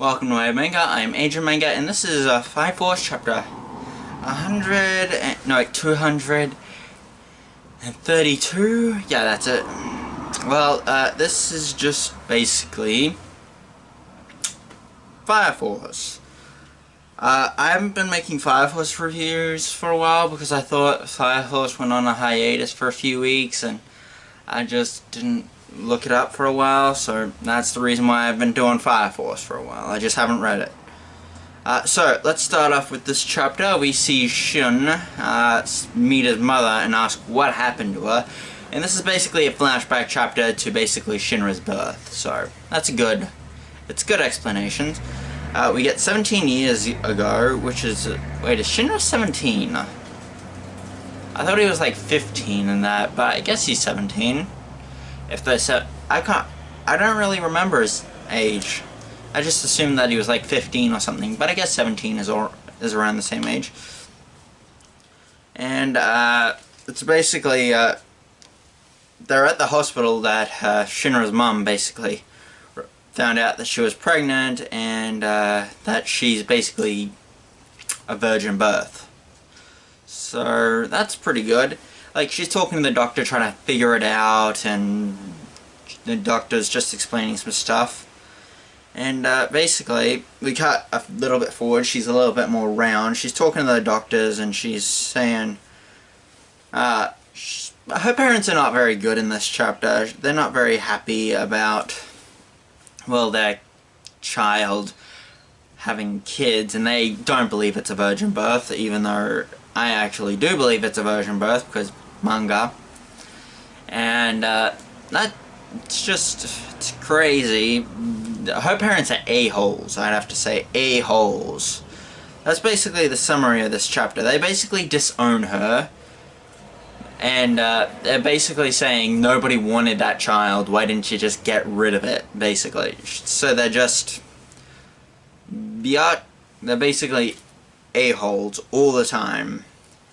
Welcome to Wave Manga. I'm Adrian Manga, and this is Fire Force chapter 232. Yeah, that's it. Well, this is just basically Fire Force. I haven't been making Fire Force reviews for a while because I thought Fire Force went on a hiatus for a few weeks, and I just didn't look it up for a while, so that's the reason why I've been doing Fire Force for a while. I just haven't read it. So let's start off with this chapter. We see Shun meet his mother and ask what happened to her, and this is basically a flashback chapter to basically Shinra's birth. So that's good. It's good explanations. We get 17 years ago, which is wait, is Shinra 17? I thought he was like 15 in that, but I guess he's 17. If they said, I don't really remember his age. I just assumed that he was like 15 or something, but I guess 17 is around the same age. And it's basically they're at the hospital that Shinra's mom basically found out that she was pregnant and that she's basically a virgin birth. So that's pretty good. Like, she's talking to the doctor trying to figure it out, and the doctor's just explaining some stuff. And basically, we cut a little bit forward. She's a little bit more round. She's talking to the doctors, and she's saying her parents are not very good in this chapter. They're not very happy about, well, their child having kids, and they don't believe it's a virgin birth, even though I actually do believe it's a virgin birth because manga. And it's crazy. Her parents are a-holes, I'd have to say, a-holes. That's basically the summary of this chapter. They basically disown her, and they're basically saying nobody wanted that child, why didn't you just get rid of it, basically. So they're just, they're basically a-holes all the time.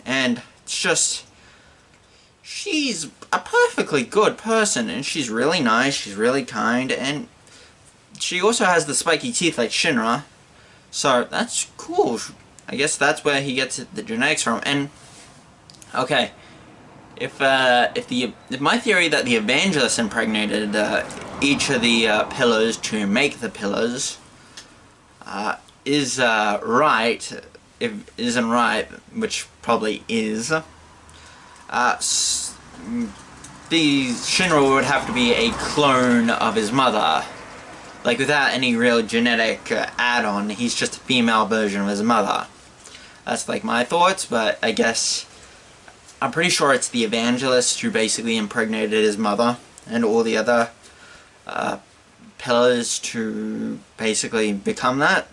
And it's just, she's a perfectly good person, and she's really nice, she's really kind, and she also has the spiky teeth like Shinra, so that's cool. I guess that's where he gets the genetics from. And okay, if my theory that the Evangelist impregnated each of the pillars to make the pillars is right, if it isn't right, which probably is, the Shinra would have to be a clone of his mother. Like, without any real genetic add-on, he's just a female version of his mother. That's like my thoughts, but I guess I'm pretty sure it's the Evangelist who basically impregnated his mother and all the other pillars to basically become that.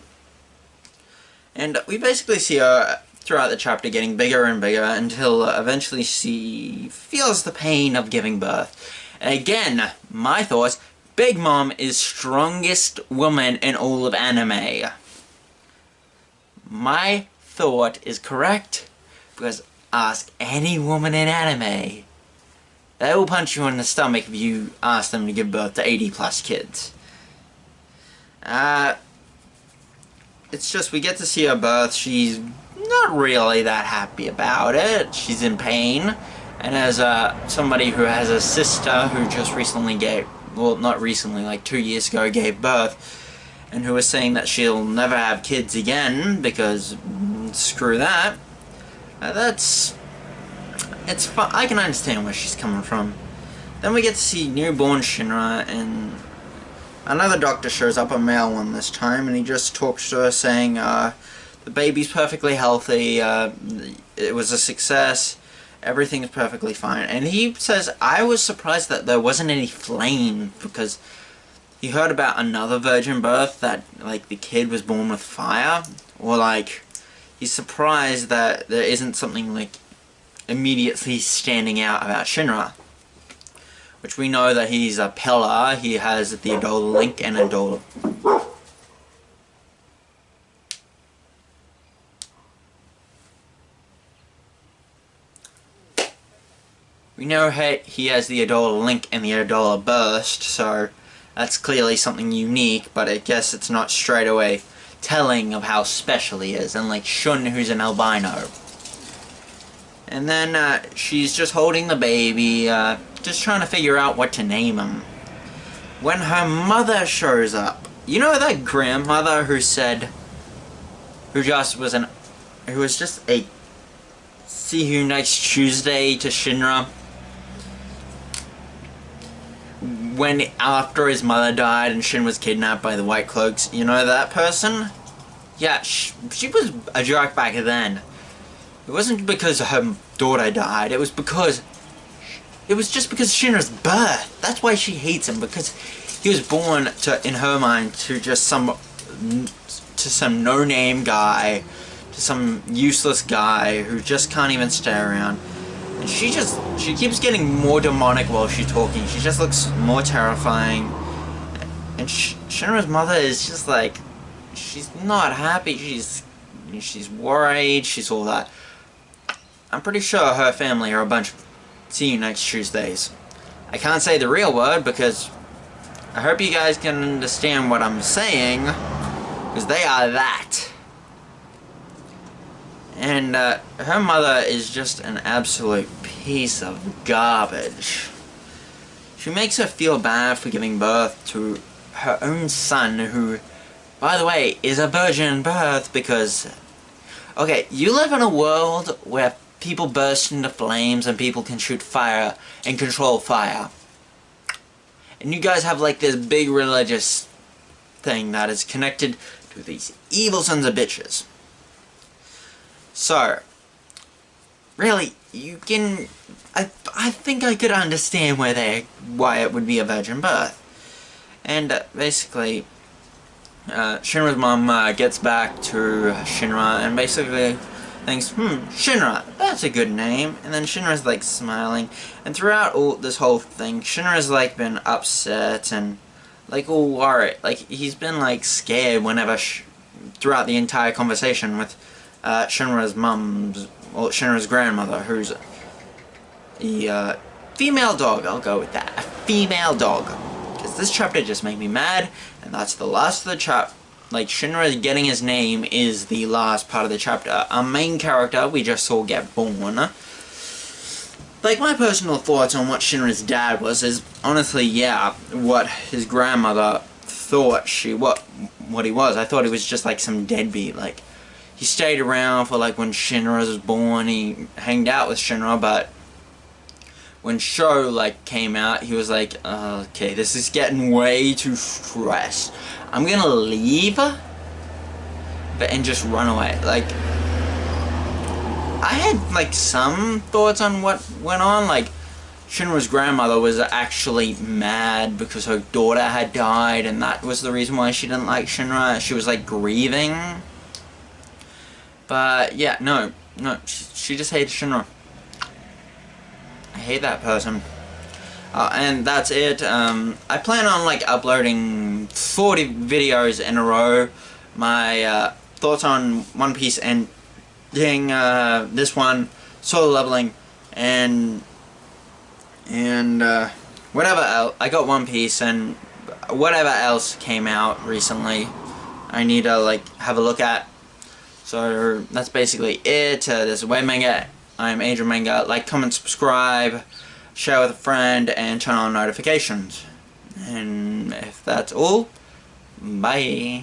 And we basically see her throughout the chapter getting bigger and bigger until eventually she feels the pain of giving birth. And again, my thoughts, Big Mom is strongest woman in all of anime. My thought is correct, because ask any woman in anime. They will punch you in the stomach if you ask them to give birth to 80+ kids. It's just, we get to see her birth. She's not really that happy about it. She's in pain. And as somebody who has a sister who just recently well, not recently, like 2 years ago, gave birth, and who was saying that she'll never have kids again because screw that. It's fun. I can understand where she's coming from. Then we get to see newborn Shinra, and another doctor shows up, a male one this time, and he just talks to her saying the baby's perfectly healthy, it was a success, everything's perfectly fine. And he says, I was surprised that there wasn't any flame, because he heard about another virgin birth that, like, the kid was born with fire, or, like, he's surprised that there isn't something, like, immediately standing out about Shinra. Which we know that he's a pillar. He has the Adola Link and Adola. We know he has the Adola Link and the Adola Burst, so That's clearly something unique, but I guess it's not straight away telling of how special he is, unlike Shun, who's an albino. And then she's just holding the baby, just trying to figure out what to name him. When her mother shows up, you know that grandmother who said, who was just a see you next Tuesday to Shinra? When after his mother died and Shin was kidnapped by the White Cloaks, you know that person? Yeah, she was a jerk back then. It wasn't because her daughter died, it was just because Shinra's birth. That's why she hates him, because he was born to, in her mind, to just some no-name guy, to some useless guy who just can't even stay around. And she keeps getting more demonic while she's talking. She just looks more terrifying. And Shinra's mother is just like, she's not happy. She's worried. She's all that. I'm pretty sure her family are a bunch of see you next Tuesdays. I can't say the real word because I hope you guys can understand what I'm saying, because they are that. And her mother is just an absolute piece of garbage. She makes her feel bad for giving birth to her own son, who, by the way, is a virgin birth because, okay, you live in a world where people burst into flames and people can shoot fire and control fire. And you guys have like this big religious thing that is connected to these evil sons of bitches. So, really, you can, I think I could understand why it would be a virgin birth. And basically, Shinra's mom gets back to Shinra and basically thinks, Shinra, that's a good name. And then Shinra's like smiling. And throughout this whole thing, Shinra's like been upset and like all worried. Like he's been like scared whenever, throughout the entire conversation with Shinra's mum's, or Shinra's grandmother, who's a female dog. I'll go with that. A female dog. Because this chapter just made me mad, and that's the last of the chapter. Like, Shinra getting his name is the last part of the chapter. Our main character, we just saw get born. Like, my personal thoughts on what Shinra's dad was is, honestly, yeah, what his grandmother thought what he was. I thought he was just like some deadbeat. Like, he stayed around for like when Shinra was born, he hanged out with Shinra, but when Sho like came out, he was like, okay, this is getting way too stressed. I'm gonna leave and just run away. Like, I had like some thoughts on what went on. Like, Shinra's grandmother was actually mad because her daughter had died, and that was the reason why she didn't like Shinra. She was like grieving. But yeah, no, she just hated Shinra. I hate that person. And that's it. I plan on like uploading 40 videos in a row. My thoughts on One Piece ending, this one, Solo Leveling, and whatever else. I got One Piece and whatever else came out recently I need to like have a look at. So that's basically it. This is Wave Manga. I'm Adrian Manga. Like, comment, subscribe, share with a friend, and turn on notifications. And if that's all, bye.